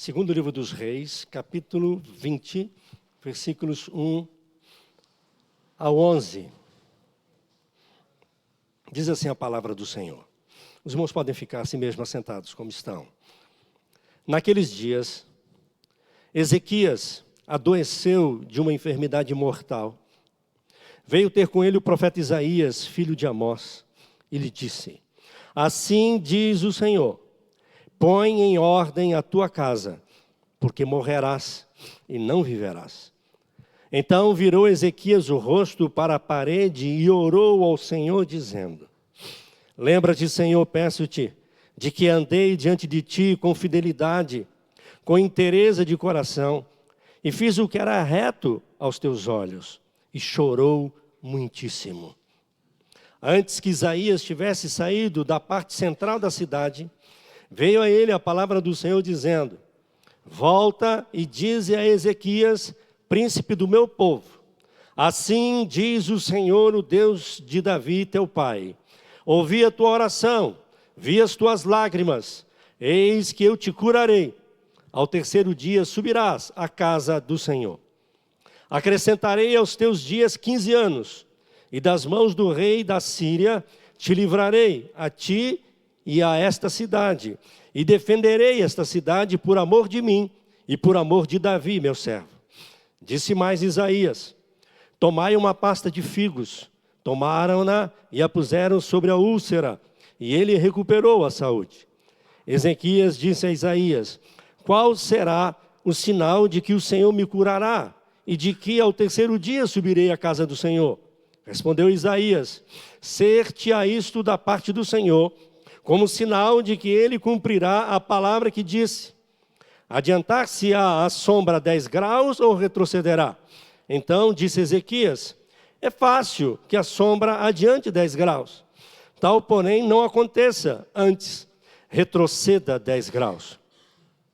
Segundo livro dos Reis, capítulo 20, versículos 1 a 11. Diz assim a palavra do Senhor. Os irmãos podem ficar assim mesmo assentados como estão. Naqueles dias, Ezequias adoeceu de uma enfermidade mortal. Veio ter com ele o profeta Isaías, filho de Amós, e lhe disse: Assim diz o Senhor, põe em ordem a tua casa, porque morrerás e não viverás. Então virou Ezequias o rosto para a parede e orou ao Senhor, dizendo: Lembra-te, Senhor, peço-te, de que andei diante de ti com fidelidade, com inteireza de coração, e fiz o que era reto aos teus olhos. E chorou muitíssimo. Antes que Isaías tivesse saído da parte central da cidade, veio a ele a palavra do Senhor dizendo: Volta e dize a Ezequias, príncipe do meu povo: Assim diz o Senhor, o Deus de Davi, teu pai: Ouvi a tua oração, vi as tuas lágrimas, eis que eu te curarei. Ao terceiro dia subirás à casa do Senhor. Acrescentarei aos teus dias 15 anos, e das mãos do rei da Síria te livrarei, a ti e a esta cidade, e defenderei esta cidade por amor de mim e por amor de Davi, meu servo. Disse mais Isaías: Tomai uma pasta de figos. Tomaram-na e a puseram sobre a úlcera, e ele recuperou a saúde. Ezequias disse a Isaías: Qual será o sinal de que o Senhor me curará, e de que ao terceiro dia subirei à casa do Senhor? Respondeu Isaías: Ser-te-á isto da parte do Senhor, como sinal de que ele cumprirá a palavra que disse. Adiantar-se-á a sombra 10 graus ou retrocederá? Então disse Ezequias: É fácil que a sombra adiante 10 graus. Tal, porém, não aconteça, antes retroceda 10 graus.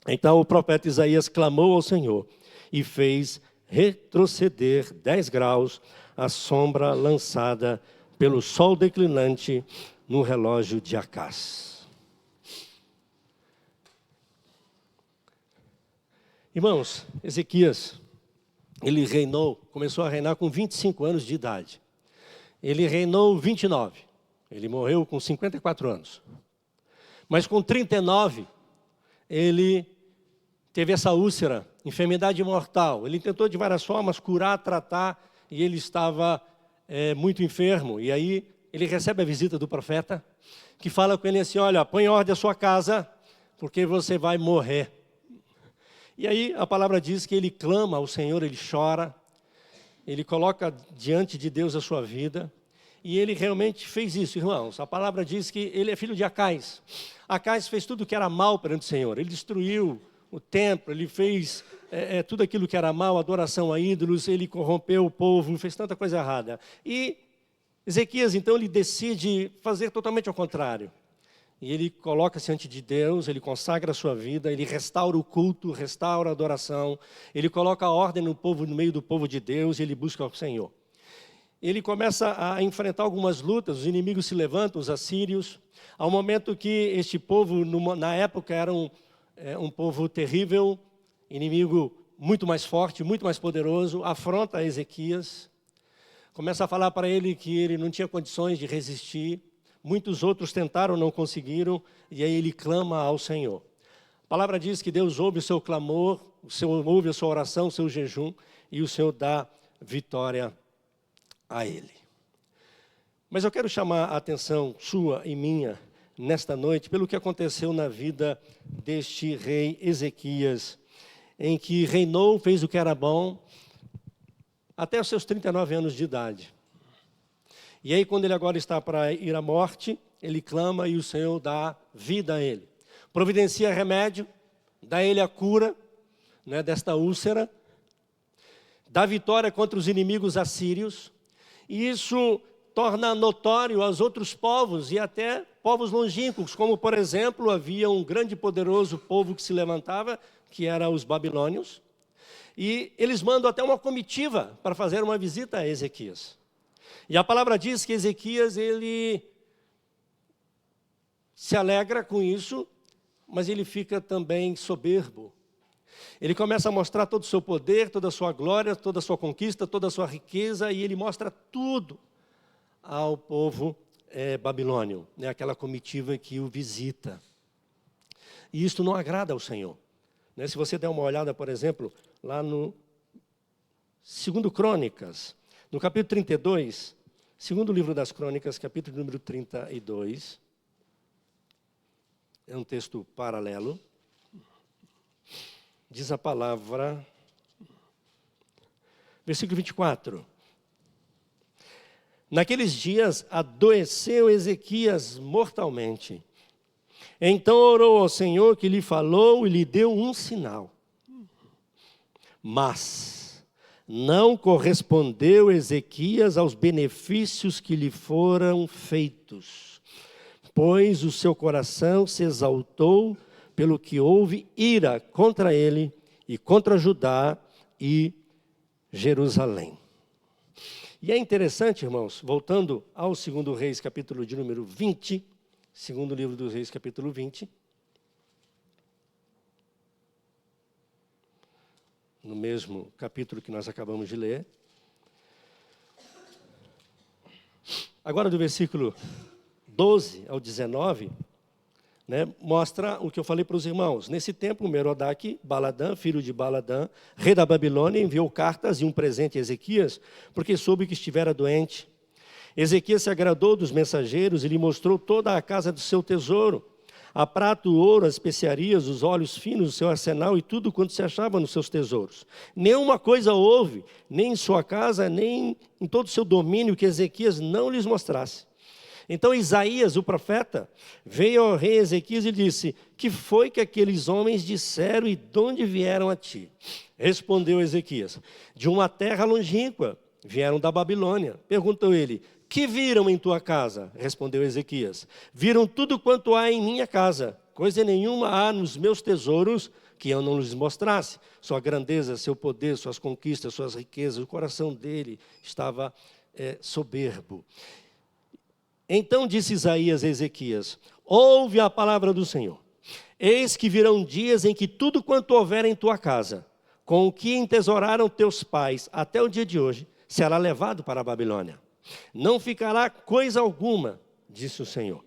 Então o profeta Isaías clamou ao Senhor e fez retroceder 10 graus a sombra lançada pelo sol declinante no relógio de Acás. Irmãos, Ezequias, ele começou a reinar com 25 anos de idade. Ele reinou 29, ele morreu com 54 anos. Mas com 39, ele teve essa úlcera, enfermidade mortal. Ele tentou de várias formas curar, tratar, e ele estava muito enfermo. E aí ele recebe a visita do profeta, que fala com ele assim: olha, põe em ordem a sua casa, porque você vai morrer. E aí a palavra diz que ele clama ao Senhor, ele chora, ele coloca diante de Deus a sua vida, e ele realmente fez isso, irmãos. A palavra diz que ele é filho de Acás. Acás fez tudo o que era mal perante o Senhor. Ele destruiu o templo, ele fez tudo aquilo que era mal, adoração a ídolos, ele corrompeu o povo, fez tanta coisa errada. E Ezequias, então, ele decide fazer totalmente ao contrário. E ele coloca-se diante de Deus, ele consagra a sua vida, ele restaura o culto, restaura a adoração, ele coloca a ordem no povo, no meio do povo de Deus, e ele busca o Senhor. Ele começa a enfrentar algumas lutas, os inimigos se levantam, os assírios. Ao momento que este povo, na época, era um povo terrível, inimigo muito mais forte, muito mais poderoso, afronta Ezequias, começa a falar para ele que ele não tinha condições de resistir. Muitos outros tentaram, não conseguiram, e aí ele clama ao Senhor. A palavra diz que Deus ouve o seu clamor, o Senhor ouve a sua oração, o seu jejum, e o Senhor dá vitória a ele. Mas eu quero chamar a atenção sua e minha, nesta noite, pelo que aconteceu na vida deste rei Ezequias, em que reinou, fez o que era bom, até os seus 39 anos de idade. E aí, quando ele agora está para ir à morte, ele clama e o Senhor dá vida a ele. Providencia remédio, dá a ele a cura, né, desta úlcera, dá vitória contra os inimigos assírios, e isso torna notório aos outros povos e até povos longínquos, como, por exemplo, havia um grande e poderoso povo que se levantava, que era os babilônios, e eles mandam até uma comitiva para fazer uma visita a Ezequias. E a palavra diz que Ezequias, ele se alegra com isso, mas ele fica também soberbo, Ele começa a mostrar todo o seu poder, toda a sua glória, toda a sua conquista, toda a sua riqueza, e ele mostra tudo ao povo babilônio, né? Aquela comitiva que o visita. E isto não agrada ao Senhor. Né? Se você der uma olhada, por exemplo, lá no 2 Crônicas, no capítulo 32, segundo livro das Crônicas, capítulo número 32, é um texto paralelo, diz a palavra, versículo 24. Naqueles dias adoeceu Ezequias mortalmente. Então orou ao Senhor, que lhe falou e lhe deu um sinal. Mas não correspondeu Ezequias aos benefícios que lhe foram feitos, pois o seu coração se exaltou, pelo que houve ira contra ele e contra Judá e Jerusalém. E é interessante, irmãos, voltando ao 2 Reis, capítulo de número 20, segundo livro dos Reis, capítulo 20, no mesmo capítulo que nós acabamos de ler. Agora, do versículo 12 ao 19, né, mostra o que eu falei para os irmãos. Nesse tempo, Merodach Baladã, filho de Baladã, rei da Babilônia, enviou cartas e um presente a Ezequias, porque soube que estivera doente. Ezequias se agradou dos mensageiros e lhe mostrou toda a casa do seu tesouro, a prata, o ouro, as especiarias, os óleos finos, o seu arsenal e tudo quanto se achava nos seus tesouros. Nenhuma coisa houve, nem em sua casa, nem em todo o seu domínio, que Ezequias não lhes mostrasse. Então Isaías, o profeta, veio ao rei Ezequias e disse: que foi que aqueles homens disseram e de onde vieram a ti? Respondeu Ezequias: de uma terra longínqua, vieram da Babilônia. Perguntou ele: que viram em tua casa? Respondeu Ezequias: viram tudo quanto há em minha casa, coisa nenhuma há nos meus tesouros que eu não lhes mostrasse. Sua grandeza, seu poder, suas conquistas, suas riquezas, o coração dele estava soberbo. Então disse Isaías a Ezequias: ouve a palavra do Senhor. Eis que virão dias em que tudo quanto houver em tua casa, com o que entesouraram teus pais até o dia de hoje, será levado para a Babilônia. Não ficará coisa alguma, disse o Senhor.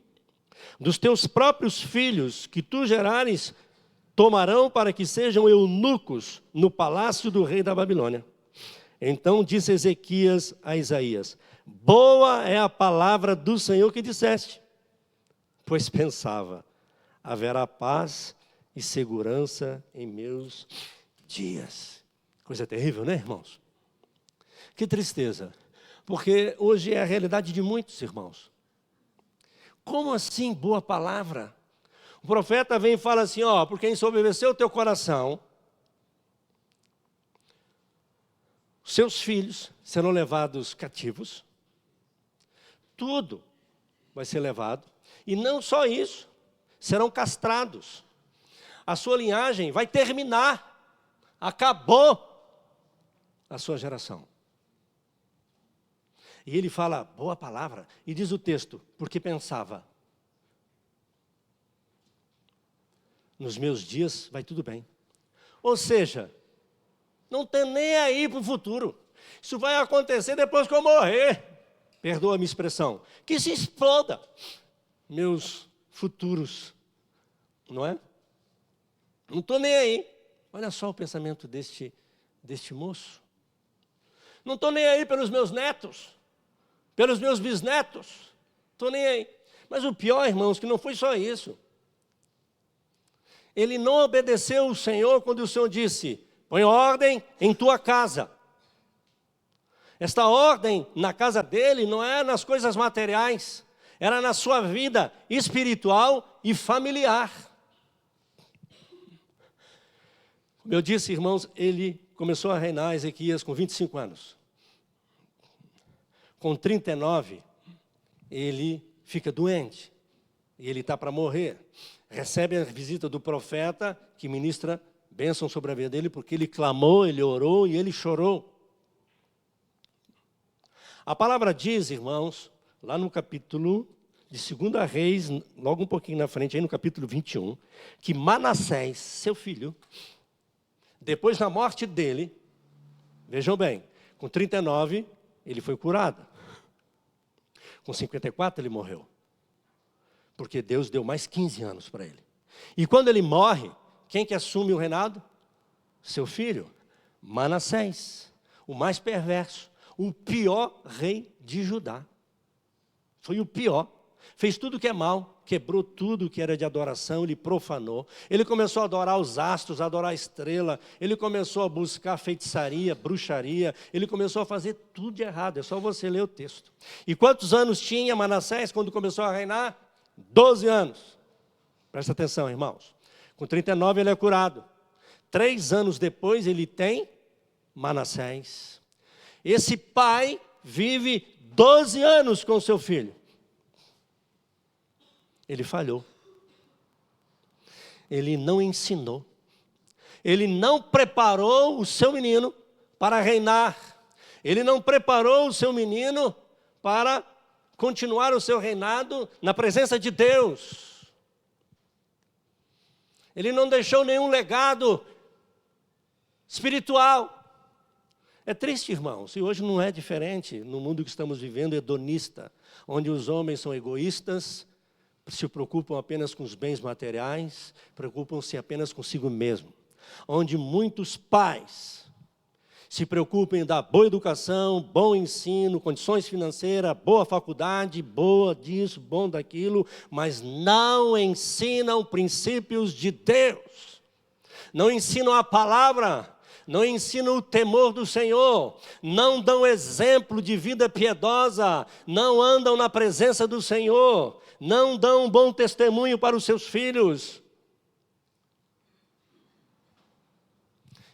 Dos teus próprios filhos que tu gerares, tomarão para que sejam eunucos no palácio do rei da Babilônia. Então disse Ezequias a Isaías: boa é a palavra do Senhor que disseste. Pois pensava: haverá paz e segurança em meus dias. Coisa terrível, né, irmãos? Que tristeza. Porque hoje é a realidade de muitos irmãos. Como assim boa palavra? O profeta vem e fala assim: ó, porque ensoberbeceu o teu coração, seus filhos serão levados cativos, tudo vai ser levado, e não só isso, serão castrados, a sua linhagem vai terminar, acabou a sua geração. E ele fala boa palavra, e diz o texto: porque pensava, nos meus dias vai tudo bem. Ou seja, não tem nem aí para o futuro. Isso vai acontecer depois que eu morrer. Perdoa a minha expressão. Que se exploda meus futuros. Não é? Não estou nem aí. Olha só o pensamento deste moço. Não estou nem aí pelos meus netos, pelos meus bisnetos. Estou nem aí. Mas o pior, irmãos, que não foi só isso. Ele não obedeceu o Senhor quando o Senhor disse: põe ordem em tua casa. Esta ordem na casa dele não é nas coisas materiais, era na sua vida espiritual e familiar. Como eu disse, irmãos, ele começou a reinar, Ezequias, com 25 anos. Com 39, ele fica doente, e ele está para morrer. Recebe a visita do profeta, que ministra bênção sobre a vida dele, porque ele clamou, ele orou e ele chorou. A palavra diz, irmãos, lá no capítulo de 2 Reis, logo um pouquinho na frente, aí no capítulo 21, que Manassés, seu filho, Depois da morte dele, vejam bem, com 39 ele foi curado. Com 54 ele morreu. Porque Deus deu mais 15 anos para ele. E quando ele morre, quem que assume o reinado? Seu filho, Manassés, o mais perverso, o pior rei de Judá. Foi o pior. Fez tudo que é mal, quebrou tudo que era de adoração, ele profanou. Ele começou a adorar os astros, a adorar a estrela. Ele começou a buscar feitiçaria, bruxaria. Ele começou a fazer tudo de errado. É só você ler o texto. E quantos anos tinha Manassés quando começou a reinar? 12 anos. Presta atenção, irmãos. Com 39 ele é curado. 3 anos depois ele tem Manassés. Esse pai vive 12 anos com seu filho. Ele falhou. Ele não ensinou. Ele não preparou o seu menino para reinar. Ele não preparou o seu menino para continuar o seu reinado na presença de Deus. Ele não deixou nenhum legado espiritual. É triste, irmãos, e hoje não é diferente no mundo que estamos vivendo, hedonista, onde os homens são egoístas, se preocupam apenas com os bens materiais, preocupam-se apenas consigo mesmo. Onde muitos pais se preocupam em dar boa educação, bom ensino, condições financeiras, boa faculdade, boa disso, bom daquilo, mas não ensinam princípios de Deus. Não ensinam a palavra, não ensinam o temor do Senhor, não dão exemplo de vida piedosa, não andam na presença do Senhor, não dão um bom testemunho para os seus filhos.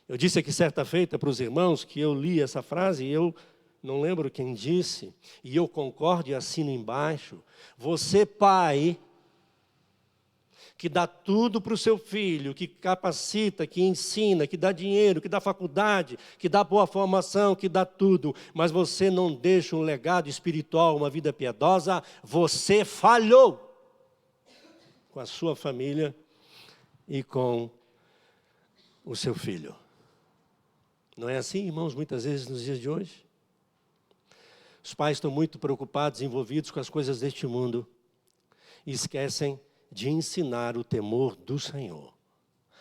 Eu disse aqui certa feita para os irmãos que eu li essa frase e eu não lembro quem disse, e eu concordo e assino embaixo. Você, pai, que dá tudo para o seu filho, que capacita, que ensina, que dá dinheiro, que dá faculdade, que dá boa formação, que dá tudo, mas você não deixa um legado espiritual, uma vida piedosa, você falhou com a sua família e com o seu filho. Não é assim, irmãos, muitas vezes nos dias de hoje? Os pais estão muito preocupados, envolvidos com as coisas deste mundo e esquecem de ensinar o temor do Senhor,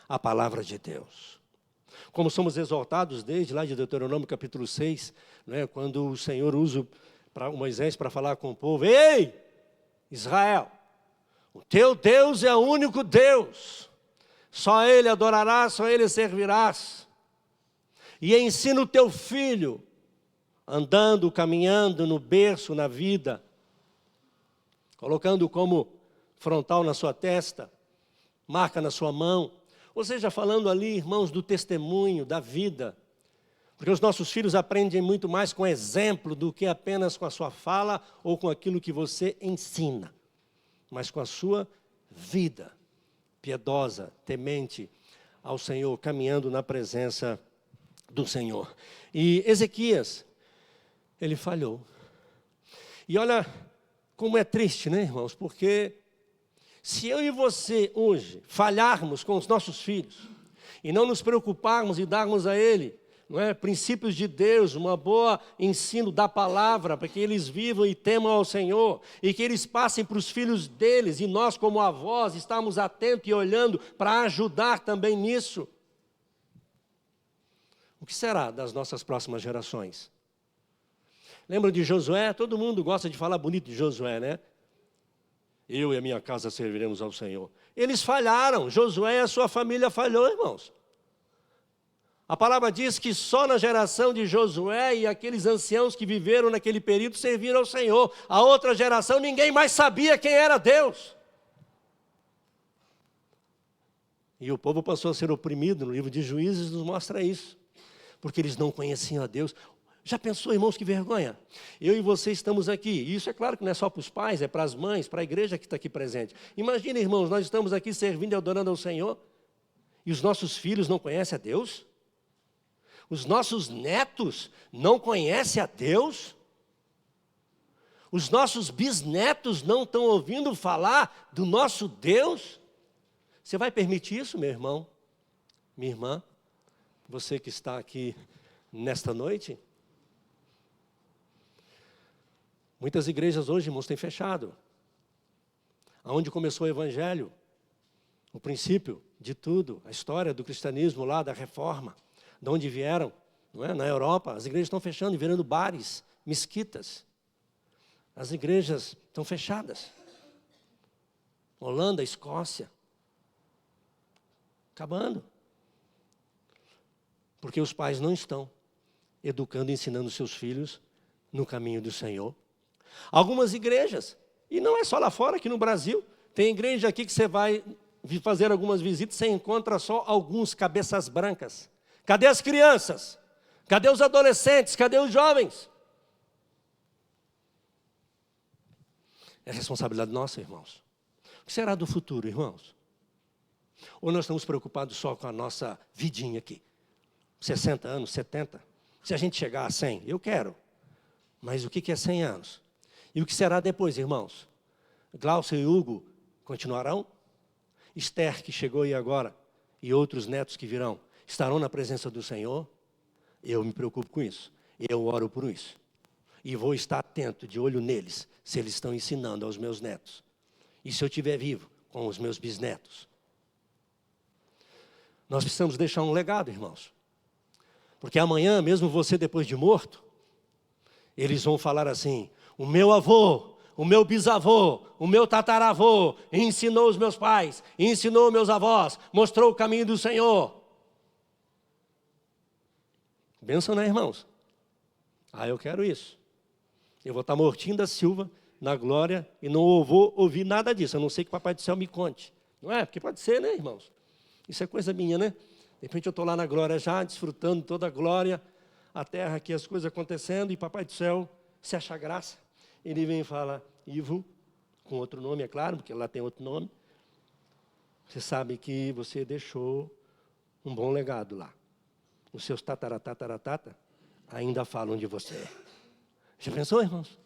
a palavra de Deus. Como somos exortados desde lá de Deuteronômio capítulo 6, né, quando o Senhor usa o Moisés para falar com o povo: ei, Israel, o teu Deus é o único Deus, só Ele adorarás, só Ele servirás. E ensina o teu filho, andando, caminhando no berço, na vida, colocando como frontal na sua testa, marca na sua mão. Ou seja, falando ali, irmãos, do testemunho, da vida. Porque os nossos filhos aprendem muito mais com exemplo do que apenas com a sua fala ou com aquilo que você ensina. Mas com a sua vida piedosa, temente ao Senhor, caminhando na presença do Senhor. E Ezequias, ele falhou. E olha como é triste, né, irmãos? Porque se eu e você hoje falharmos com os nossos filhos e não nos preocuparmos e darmos a ele, não é, princípios de Deus, uma boa ensino da palavra, para que eles vivam e temam ao Senhor, e que eles passem para os filhos deles, e nós como avós estamos atentos e olhando para ajudar também nisso. O que será das nossas próximas gerações? Lembra de Josué? Todo mundo gosta de falar bonito de Josué, né? Eu e a minha casa serviremos ao Senhor. Eles falharam, Josué e a sua família falhou, irmãos. A palavra diz que só na geração de Josué e aqueles anciãos que viveram naquele período serviram ao Senhor. A outra geração, ninguém mais sabia quem era Deus. E o povo passou a ser oprimido, no livro de Juízes nos mostra isso. Porque eles não conheciam a Deus. Já pensou, irmãos, que vergonha? Eu e você estamos aqui. E isso é claro que não é só para os pais, é para as mães, para a igreja que está aqui presente. Imagina, irmãos, nós estamos aqui servindo e adorando ao Senhor. E os nossos filhos não conhecem a Deus? Os nossos netos não conhecem a Deus? Os nossos bisnetos não estão ouvindo falar do nosso Deus? Você vai permitir isso, meu irmão? Minha irmã? você que está aqui nesta noite. Muitas igrejas hoje, irmãos, têm fechado. Aonde começou o evangelho, o princípio de tudo, a história do cristianismo lá, da reforma, de onde vieram, não é? Na Europa, as igrejas estão fechando e virando bares, mesquitas. As igrejas estão fechadas. Holanda, Escócia, acabando. Porque os pais não estão educando e ensinando seus filhos no caminho do Senhor. Algumas igrejas, e não é só lá fora, aqui no Brasil, tem igreja aqui que você vai fazer algumas visitas, você encontra só alguns cabeças brancas. Cadê as crianças? Cadê os adolescentes? Cadê os jovens? É responsabilidade nossa, irmãos. O que será do futuro, irmãos? Ou nós estamos preocupados só com a nossa vidinha aqui? 60 anos, 70? Se a gente chegar a 100, eu quero. Mas o que é 100 anos? E o que será depois, irmãos? Glaucio e Hugo continuarão? Esther, que chegou aí agora, e outros netos que virão, estarão na presença do Senhor? Eu me preocupo com isso. Eu oro por isso. E vou estar atento, de olho neles, se eles estão ensinando aos meus netos. E se eu estiver vivo, com os meus bisnetos. Nós precisamos deixar um legado, irmãos. Porque amanhã, mesmo você depois de morto, eles vão falar assim: o meu avô, o meu bisavô, o meu tataravô ensinou os meus pais, ensinou meus avós, mostrou o caminho do Senhor. Bênção, né, irmãos? Eu quero isso. Eu vou estar mortinho da Silva, na glória, e não vou ouvir nada disso, a não ser que o Papai do Céu me conte. Não é? Porque pode ser, né, irmãos? Isso é coisa minha, né? De repente eu estou lá na glória já, desfrutando toda a glória, a terra aqui, as coisas acontecendo, e Papai do Céu se acha graça. Ele vem e fala: Ivo, com outro nome, é claro, porque lá tem outro nome. Você sabe que você deixou um bom legado lá. Os seus tataratatata ainda falam de você. Já pensou, irmãos?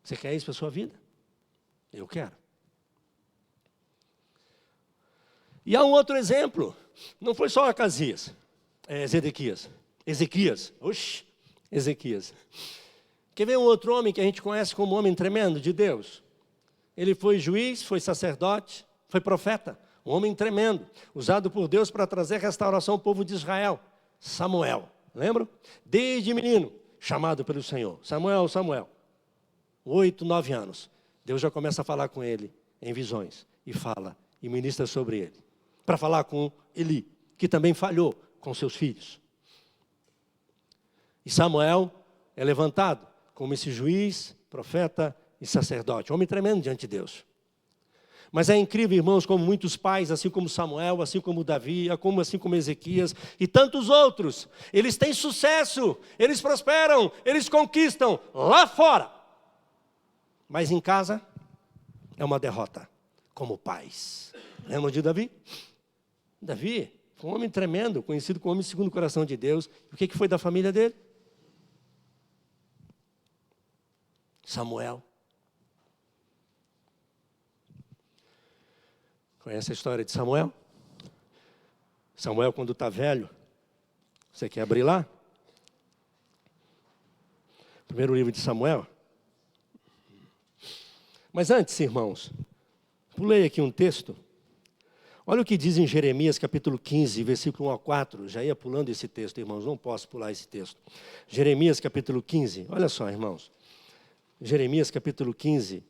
Você quer isso para a sua vida? Eu quero. E há um outro exemplo. Não foi só Acasias, Ezequias. Quer ver um outro homem que a gente conhece como homem tremendo de Deus? Ele foi juiz, foi sacerdote, foi profeta. Um homem tremendo, usado por Deus para trazer restauração ao povo de Israel. Samuel, lembram? Desde menino, chamado pelo Senhor. Samuel. 8, 9 anos. Deus já começa a falar com ele em visões. E fala, e ministra sobre ele. Para falar com Eli, que também falhou com seus filhos. E Samuel é levantado como esse juiz, profeta e sacerdote. Homem tremendo diante de Deus. Mas é incrível, irmãos, como muitos pais, assim como Samuel, assim como Davi, assim como Ezequias e tantos outros, eles têm sucesso, eles prosperam, eles conquistam lá fora. Mas em casa é uma derrota, como pais. Lembram de Davi? Davi foi um homem tremendo, conhecido como homem segundo o coração de Deus. E o que foi da família dele? Samuel. Conhece a história de Samuel? Samuel, quando está velho, você quer abrir lá? Primeiro livro de Samuel. Mas antes, irmãos, pulei aqui um texto. Olha o que diz em Jeremias capítulo 15, versículo 1 a 4. Já ia pulando esse texto, irmãos, não posso pular esse texto. Jeremias capítulo 15, olha só, irmãos. Jeremias capítulo 15,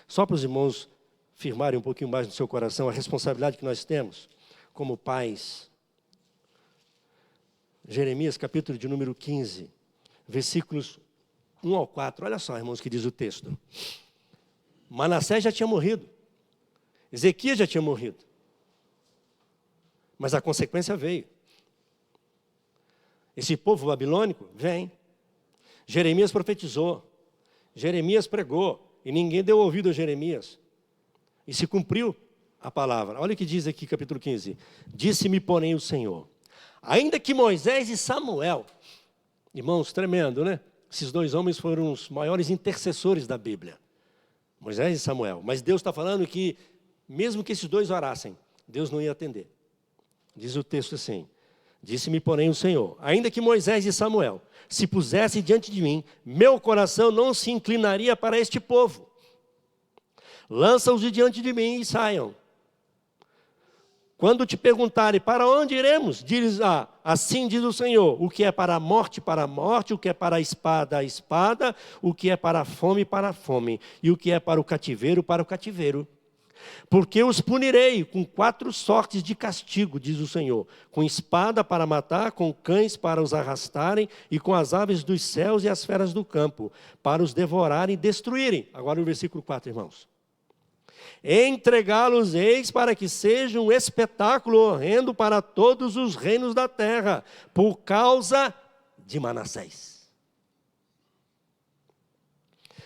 só para os irmãos firmarem um pouquinho mais no seu coração a responsabilidade que nós temos como pais. Jeremias capítulo de número 15, versículos 1 ao 4. Olha só, irmãos, o que diz o texto. Manassés já tinha morrido. Ezequias já tinha morrido. Mas a consequência veio. Esse povo babilônico vem. Jeremias profetizou. Jeremias pregou. E ninguém deu ouvido a Jeremias. E se cumpriu a palavra. Olha o que diz aqui, capítulo 15. Disse-me, porém, o Senhor: ainda que Moisés e Samuel, irmãos, tremendo, né? Esses dois homens foram os maiores intercessores da Bíblia. Moisés e Samuel. Mas Deus está falando que, mesmo que esses dois orassem, Deus não ia atender. Diz o texto assim: Disse-me, porém, o Senhor: ainda que Moisés e Samuel se pusessem diante de mim, meu coração não se inclinaria para este povo. Lança-os de diante de mim e saiam. Quando te perguntarem, para onde iremos? Diz: assim diz o Senhor: o que é para a morte, o que é para a espada, o que é para a fome, e o que é para o cativeiro, para o cativeiro. Porque os punirei com 4 sortes de castigo, diz o Senhor: com espada para matar, com cães para os arrastarem, e com as aves dos céus e as feras do campo, para os devorarem e destruírem. Agora o versículo 4, irmãos. Entregá-los-eis para que seja um espetáculo horrendo para todos os reinos da terra, por causa de Manassés,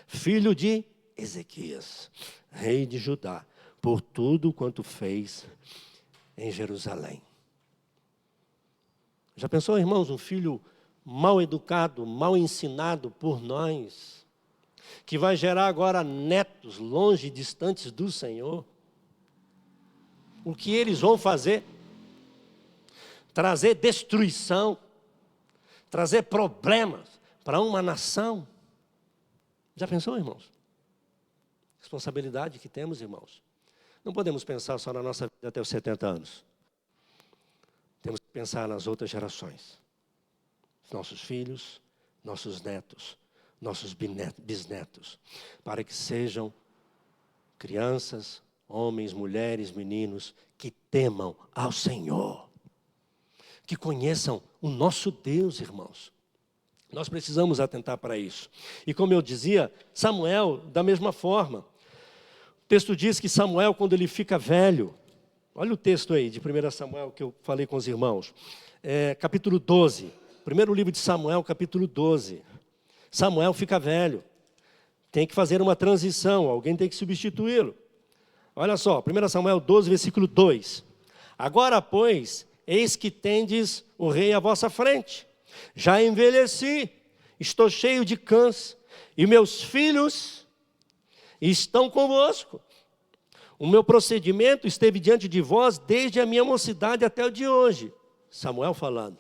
filho de Ezequias, rei de Judá, por tudo quanto fez em Jerusalém. Já pensou, irmãos, um filho mal educado, mal ensinado por nós, que vai gerar agora netos longe e distantes do Senhor? O que eles vão fazer? Trazer destruição, trazer problemas para uma nação. Já pensou, irmãos? Responsabilidade que temos, irmãos. Não podemos pensar só na nossa vida até os 70 anos. Temos que pensar nas outras gerações. Nossos filhos, nossos netos, nossos bisnetos, para que sejam crianças, homens, mulheres, meninos, que temam ao Senhor, que conheçam o nosso Deus, irmãos. Nós precisamos atentar para isso. E como eu dizia, Samuel, da mesma forma. O texto diz que Samuel, quando ele fica velho, olha o texto aí de 1 Samuel que eu falei com os irmãos, capítulo 12, primeiro livro de Samuel, capítulo 12. Samuel fica velho, tem que fazer uma transição, alguém tem que substituí-lo. Olha só, 1 Samuel 12, versículo 2. Agora, pois, eis que tendes o rei à vossa frente. Já envelheci, estou cheio de cães, e meus filhos estão convosco. O meu procedimento esteve diante de vós desde a minha mocidade até o de hoje. Samuel falando.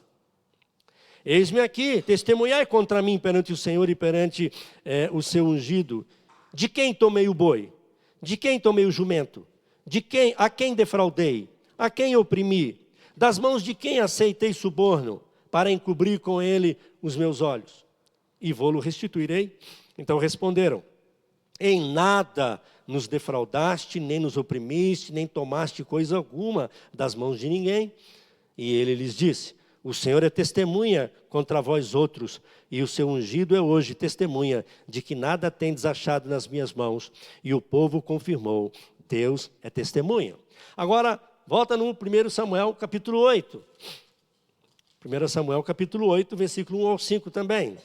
Eis-me aqui, testemunhai contra mim perante o Senhor e perante o seu ungido. De quem tomei o boi? De quem tomei o jumento? A quem defraudei? A quem oprimi? Das mãos de quem aceitei suborno, para encobrir com ele os meus olhos? E vou-lo restituirei. Então responderam: em nada nos defraudaste, nem nos oprimiste, nem tomaste coisa alguma das mãos de ninguém. E ele lhes disse: o Senhor é testemunha contra vós outros, e o seu ungido é hoje testemunha de que nada tendes achado nas minhas mãos. E o povo confirmou: Deus é testemunha. Agora, volta no 1 Samuel capítulo 8. 1 Samuel capítulo 8, versículo 1 ao 5 também.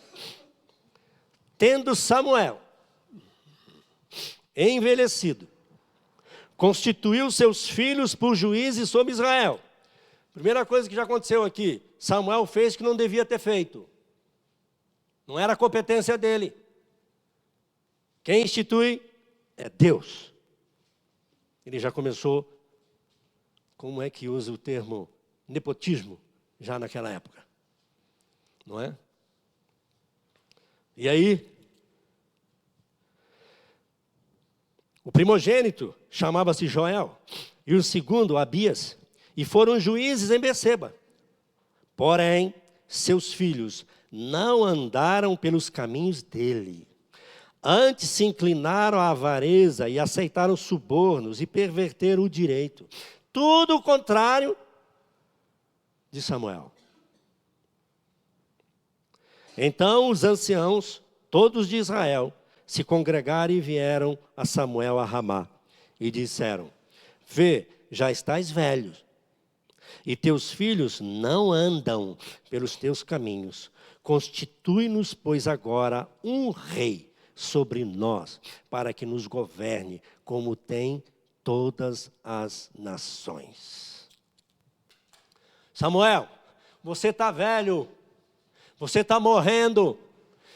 Tendo Samuel envelhecido, constituiu seus filhos por juízes sobre Israel. Primeira coisa que já aconteceu aqui, Samuel fez que não devia ter feito. Não era competência dele. Quem institui é Deus. Ele já começou, como é que usa o termo nepotismo, já naquela época. Não é? E aí, o primogênito chamava-se Joel, e o segundo, Abias, e foram juízes em Beceba. Porém, seus filhos não andaram pelos caminhos dele. Antes se inclinaram à avareza e aceitaram subornos e perverteram o direito. Tudo o contrário de Samuel. Então os anciãos, todos de Israel, se congregaram e vieram a Samuel a Ramá. E disseram: vê, já estás velho, e teus filhos não andam pelos teus caminhos. Constitui-nos, pois, agora um rei sobre nós, para que nos governe, como tem todas as nações. Samuel, você está velho, você está morrendo.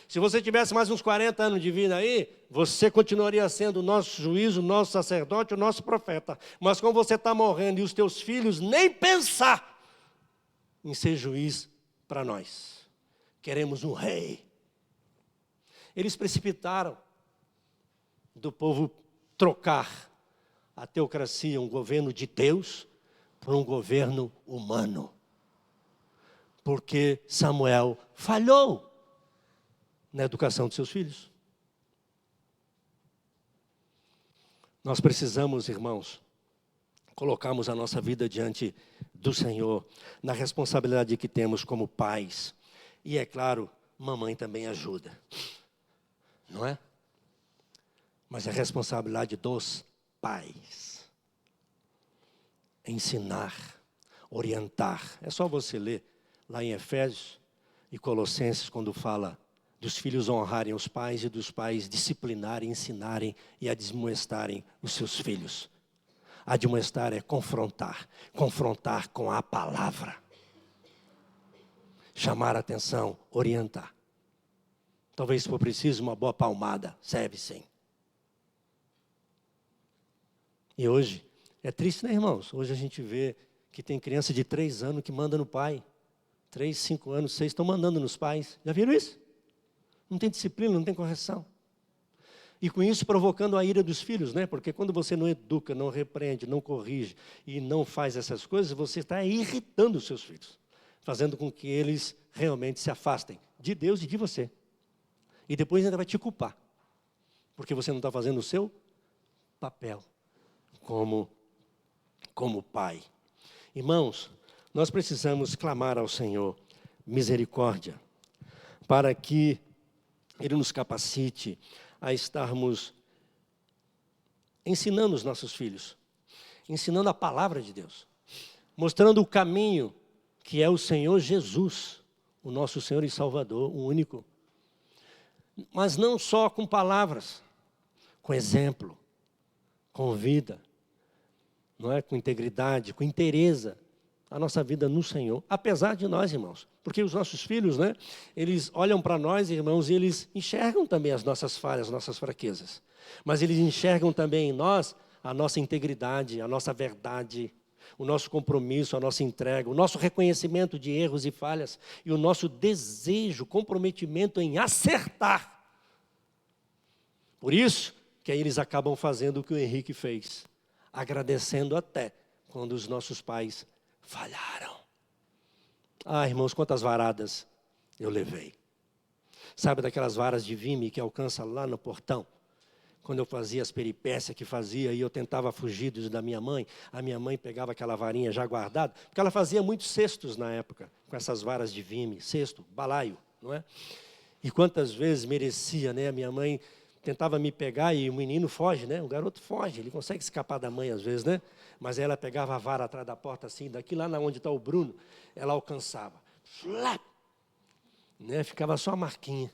Se você tivesse mais uns 40 anos de vida aí, você continuaria sendo o nosso juiz, o nosso sacerdote, o nosso profeta. Mas como você está morrendo e os teus filhos nem pensar, em ser juiz para nós. Queremos um rei. Eles precipitaram do povo trocar a teocracia, um governo de Deus, por um governo humano. Porque Samuel falhou na educação de seus filhos. Nós precisamos, irmãos, colocarmos a nossa vida diante do Senhor, na responsabilidade que temos como pais. E é claro, mamãe também ajuda, não é? Mas é responsabilidade dos pais. Ensinar, orientar. É só você ler lá em Efésios e Colossenses, quando fala dos filhos honrarem os pais e dos pais disciplinarem, ensinarem e admoestarem os seus filhos. Admoestar é confrontar, confrontar com a palavra. Chamar a atenção, orientar. Talvez se for preciso uma boa palmada, serve sim. E hoje, é triste, né, irmãos? Hoje a gente vê que tem criança de 3 anos que manda no pai. 3, 5 anos, 6, estão mandando nos pais. Já viram isso? Não tem disciplina, não tem correção. E com isso provocando a ira dos filhos, né? Porque quando você não educa, não repreende, não corrige e não faz essas coisas, você está irritando os seus filhos. Fazendo com que eles realmente se afastem de Deus e de você. E depois ainda vai te culpar. Porque você não está fazendo o seu papel como pai. Irmãos, nós precisamos clamar ao Senhor misericórdia, para que Ele nos capacite a estarmos ensinando os nossos filhos, ensinando a palavra de Deus, mostrando o caminho que é o Senhor Jesus, o nosso Senhor e Salvador, o único. Mas não só com palavras, com exemplo, com vida, não é? Com integridade, com inteireza, a nossa vida no Senhor, apesar de nós, irmãos. Porque os nossos filhos, né, eles olham para nós, irmãos, e eles enxergam também as nossas falhas, as nossas fraquezas. Mas eles enxergam também em nós a nossa integridade, a nossa verdade, o nosso compromisso, a nossa entrega, o nosso reconhecimento de erros e falhas e o nosso desejo, comprometimento em acertar. Por isso que aí eles acabam fazendo o que o Henrique fez, agradecendo até quando os nossos pais falharam. Ah, irmãos, quantas varadas eu levei. Sabe daquelas varas de vime que alcança lá no portão? Quando eu fazia as peripécias que fazia e eu tentava fugir da minha mãe, a minha mãe pegava aquela varinha já guardada, porque ela fazia muitos cestos na época, com essas varas de vime, cesto, balaio, não é? E quantas vezes merecia, né? A minha mãe tentava me pegar e o menino foge, né? O garoto foge, ele consegue escapar da mãe às vezes, né? Mas aí ela pegava a vara atrás da porta assim, daqui lá onde está o Bruno, ela alcançava. Flap! Né? Ficava só a marquinha.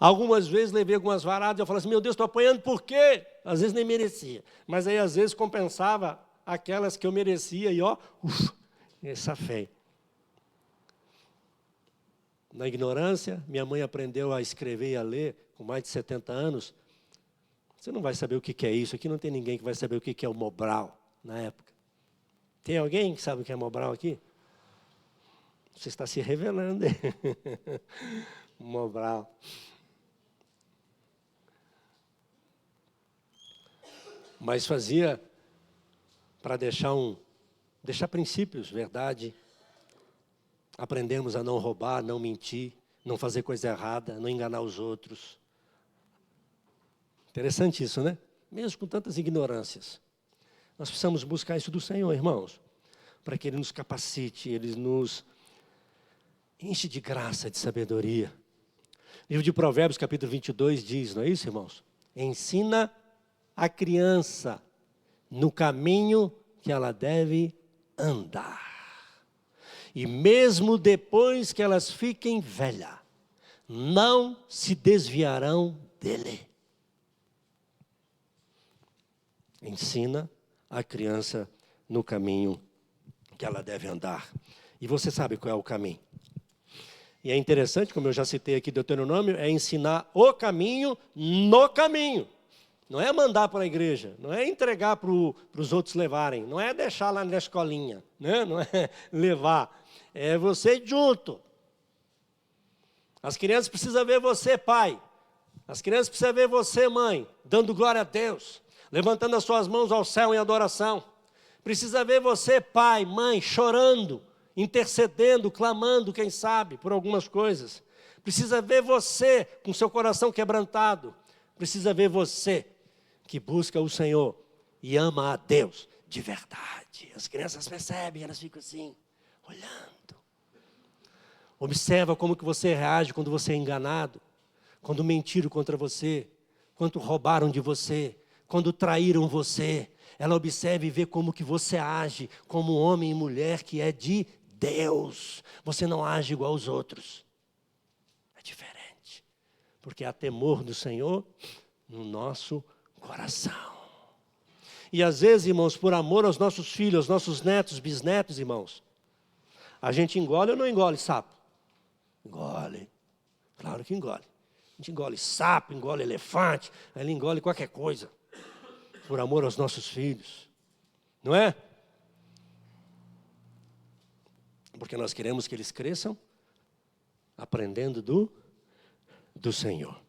Algumas vezes levei algumas varadas e eu falava assim, meu Deus, estou apanhando por quê? Às vezes nem merecia. Mas aí às vezes compensava aquelas que eu merecia e essa fé. Na ignorância, minha mãe aprendeu a escrever e a ler com mais de 70 anos. Você não vai saber o que é isso. Aqui não tem ninguém que vai saber o que é o Mobral na época. Tem alguém que sabe o que é Mobral aqui? Você está se revelando. Mobral. Mas fazia para deixar princípios, verdade. Aprendemos a não roubar, não mentir, não fazer coisa errada, não enganar os outros. Interessante isso, né? Mesmo com tantas ignorâncias. Nós precisamos buscar isso do Senhor, irmãos, para que Ele nos capacite, Ele nos enche de graça, de sabedoria. O livro de Provérbios, capítulo 22, diz, não é isso, irmãos? Ensina a criança no caminho que ela deve andar. E mesmo depois que elas fiquem velhas, não se desviarão dele. Ensina a criança no caminho que ela deve andar. E você sabe qual é o caminho. E é interessante, como eu já citei aqui Deuteronômio, é ensinar o caminho no caminho. Não é mandar para a igreja, não é entregar para os outros levarem, não é deixar lá na escolinha, né? Não é levar, é você junto. As crianças precisam ver você, pai. As crianças precisam ver você, mãe, dando glória a Deus, levantando as suas mãos ao céu em adoração. Precisa ver você, pai, mãe, chorando, intercedendo, clamando, quem sabe, por algumas coisas. Precisa ver você com seu coração quebrantado. Precisa ver você que busca o Senhor e ama a Deus de verdade. As crianças percebem, elas ficam assim, olhando. Observa como que você reage quando você é enganado, quando mentiram contra você, quando roubaram de você, quando traíram você. Ela observa e vê como que você age, como homem e mulher que é de Deus. Você não age igual aos outros. É diferente, porque há temor do Senhor no nosso coração. E às vezes, irmãos, por amor aos nossos filhos, aos nossos netos, bisnetos, irmãos, a gente engole ou não engole sapo? Engole, claro que engole. A gente engole sapo, engole elefante, ele engole qualquer coisa, por amor aos nossos filhos, não é? Porque nós queremos que eles cresçam aprendendo do Senhor.